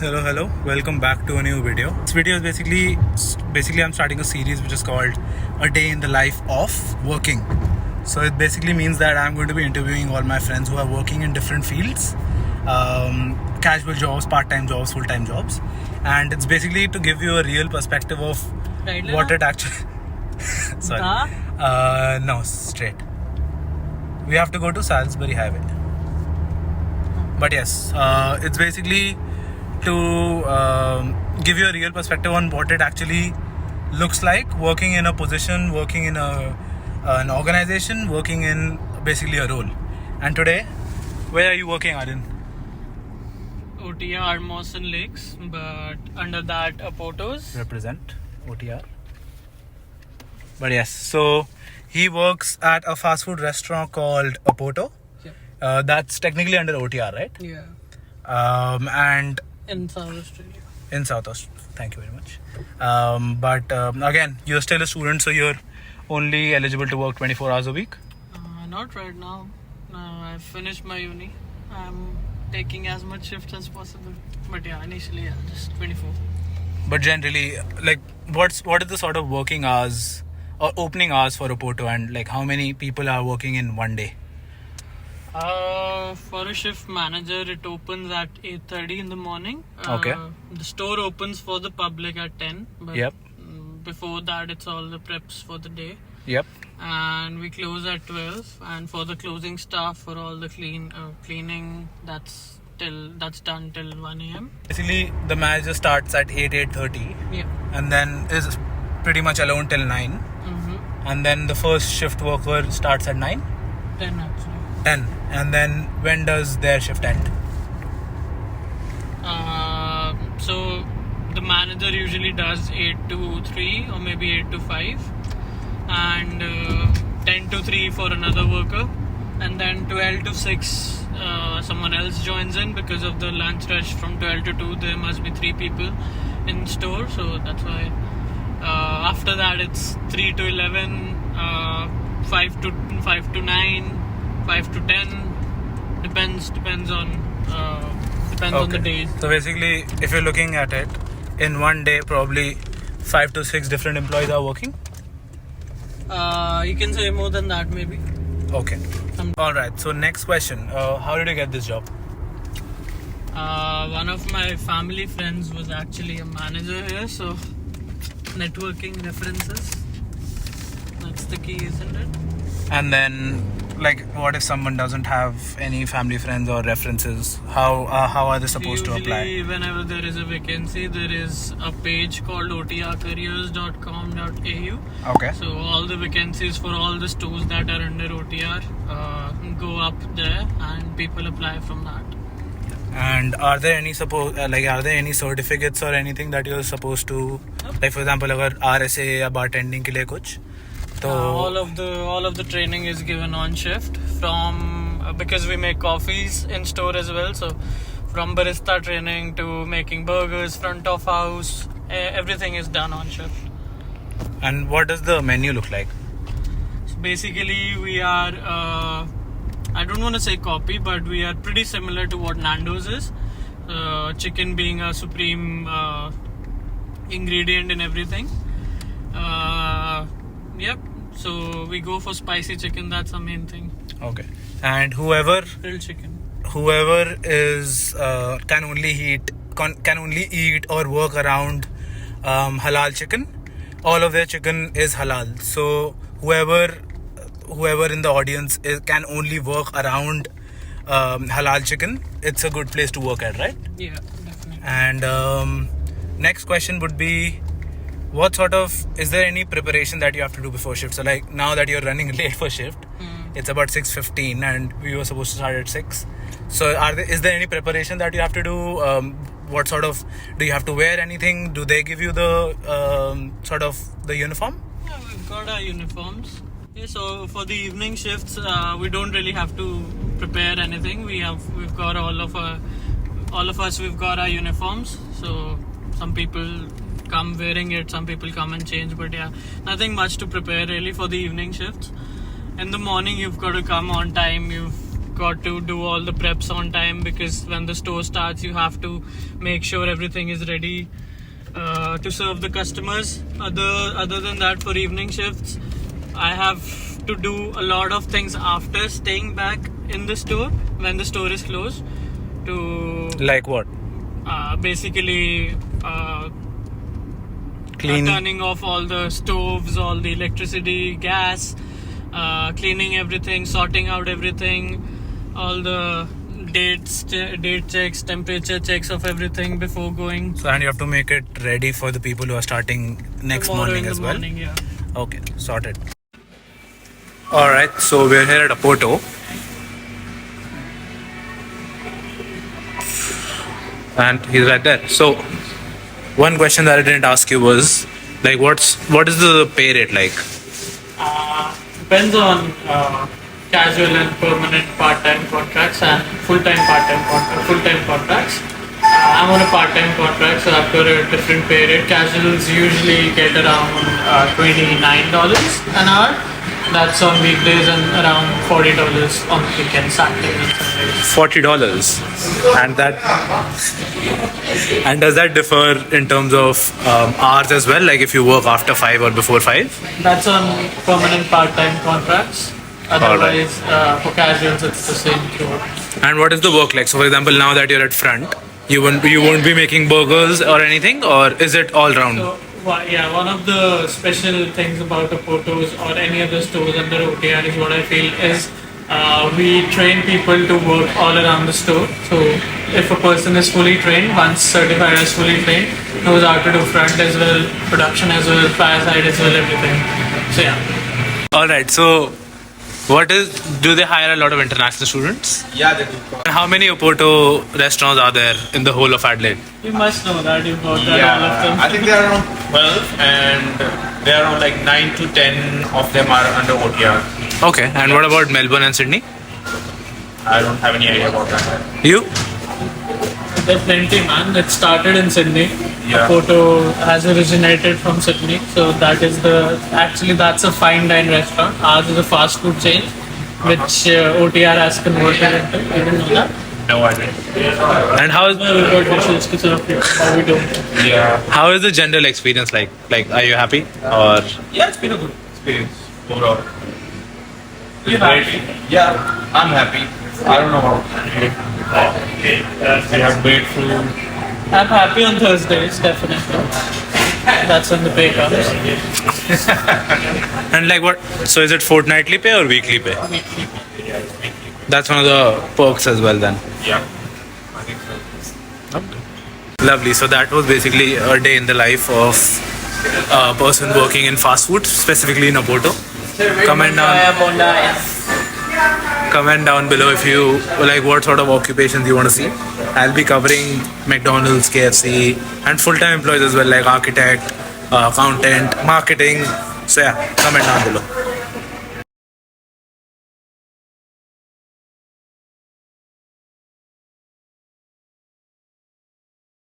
Hello. Welcome back to a new video. This video is basically I'm starting a series which is called A Day in the Life of Working. So it basically means that I'm going to be interviewing all my friends who are working in different fields, casual jobs, part-time jobs, full-time jobs, and it's basically to give you a real perspective of what it actually. Sorry. No, straight. We have to go to Salisbury Highway. But yes, it's basically to give you a real perspective on what it actually looks like working in a position, working in an organization, working in basically a role. And today, where are you working, Aryan? OTR Mawson Lakes, but under that Apotos. Represent OTR. But yes, so he works at a fast food restaurant called Apoto. Yep. That's technically under OTR, right? Yeah. And In South Australia. in South Australia. Thank you very much. But again, you're still a student, so you're only eligible to work 24 hours a week. Not right now. I've finished my uni. I'm taking as much shift as possible. But yeah, initially, just 24. But generally, like, what is the sort of working hours or opening hours for Apoto, and like how many people are working in one day? For a shift manager, it opens at 8:30 in the morning. Okay. The store opens for the public at 10. But Yep. Before that, it's all the preps for the day. Yep. And we close at 12. And for the closing staff, for all the cleaning, that's done till 1 a.m. Basically, the manager starts at 8:30, Yeah. and then is pretty much alone till 9. Mm-hmm. And then the first shift worker starts at 9. 10 actually. 10. And then when does their shift end? So the manager usually does 8 to 3 or maybe 8 to 5, and 10 to 3 for another worker, and then 12 to 6 someone else joins in because of the lunch rush. From 12 to 2 there must be 3 people in store, so that's why after that it's 3 to 11, 5 to 9, 5 to 10, depends on the days. So basically, if you're looking at it, in one day probably 5 to 6 different employees are working. You can say more than that maybe. Okay. All right. So next question: how did you get this job? One of my family friends was actually a manager here, so networking references. That's the key, isn't it? And then, like, what if someone doesn't have any family friends or references? How are they supposed to apply? Usually, whenever there is a vacancy, there is a page called otrcareers.com.au. Okay. So all the vacancies for all the stores that are under OTR go up there, and people apply from that. And are there any certificates or anything that you're supposed to, like, for example, अगर RSA या bartending के लिए कुछ? So all of the training is given on shift from because we make coffees in store as well. So from barista training to making burgers, front of house, everything is done on shift. And what does the menu look like? So basically, we are I don't want to say copy, but we are pretty similar to what Nando's is. Chicken being a supreme ingredient in everything. Yep. So we go for spicy chicken. That's the main thing. Okay. And whoever Chicken. is can only eat or work around halal chicken. All of their chicken is halal. So whoever in the audience can only work around halal chicken, it's a good place to work at, right? Yeah, definitely. And next question would be, is there any preparation that you have to do before shift? So like now that you're running late for shift, it's about 6:15 and we were supposed to start at 6. So is there any preparation that you have to do? Do you have to wear anything? Do they give you the the uniform? Yeah, we've got our uniforms. Yeah, so for the evening shifts, we don't really have to prepare anything. We've got all of us. We've got our uniforms. So some people come wearing it, some people come and change, but yeah, nothing much to prepare really for the evening shifts. In the morning, you've got to come on time. You've got to do all the preps on time, because when the store starts, you have to make sure everything is ready to serve the customers. Other than that, for evening shifts, I have to do a lot of things after staying back in the store when the store is closed, to Like what? basically Clean. turning off all the stoves, all the electricity, gas, cleaning everything, sorting out everything, all the date checks, temperature checks of everything before going. So, and you have to make it ready for the people who are starting next Tomorrow morning in the as well. morning, yeah. Okay, sorted. Alright, so we're here at Oporto. And he's right there. So, one question that I didn't ask you was, like, what is the pay rate like? Depends on casual and permanent part-time contracts and full-time contracts. I'm on a part-time contract, so I've got a different pay rate. Casuals usually get around $29 an hour. That's on weekdays, and around $40 on weekends, Saturdays and Sundays. $40. And does that differ in terms of hours as well? Like if you work after 5 or before 5? That's on permanent part-time contracts. Otherwise, for casuals, it's the same throughout. And what is the work like? So for example, now that you're at front, you won't be making burgers or anything, or is it all round? So, one of the special things about Oporto's or any other stores under OTR is what I feel is we train people to work all around the store. So if a person is fully trained, once certified as fully trained, knows how to do front as well, production as well, fireside as well, everything. So yeah. Alright, so do they hire a lot of international students? Yeah, they do. And how many Oporto restaurants are there in the whole of Adelaide? You must know that, you've got that all of them. I think there are around 12, and there are around like 9 to 10 of them are under OTR. Okay, and what about Melbourne and Sydney? I don't have any idea about that. You? There's plenty, man. It started in Sydney. Yeah. Oporto has originated from Sydney, so that's a fine dine restaurant. Ours is a fast food chain, which OTR has converted into. You didn't know that? No idea. And how We've got dishes to serve you. How we do? Yeah. how is the general experience like? Like, are you happy? Or Yeah, it's been a good experience overall. You happy? Yeah, I'm happy. I don't know about you. We have great food. I'm happy on Thursdays, definitely. That's when the pay comes. and like what? So is it fortnightly pay or weekly pay? Weekly. That's one of the perks as well then. Yeah, I think so. Lovely. So that was basically a day in the life of a person working in fast food, specifically in Oporto. Comment down below if you like what sort of occupations you want to see. I'll be covering McDonald's, KFC, and full-time employees as well, like architect, accountant, marketing. So yeah, comment down below.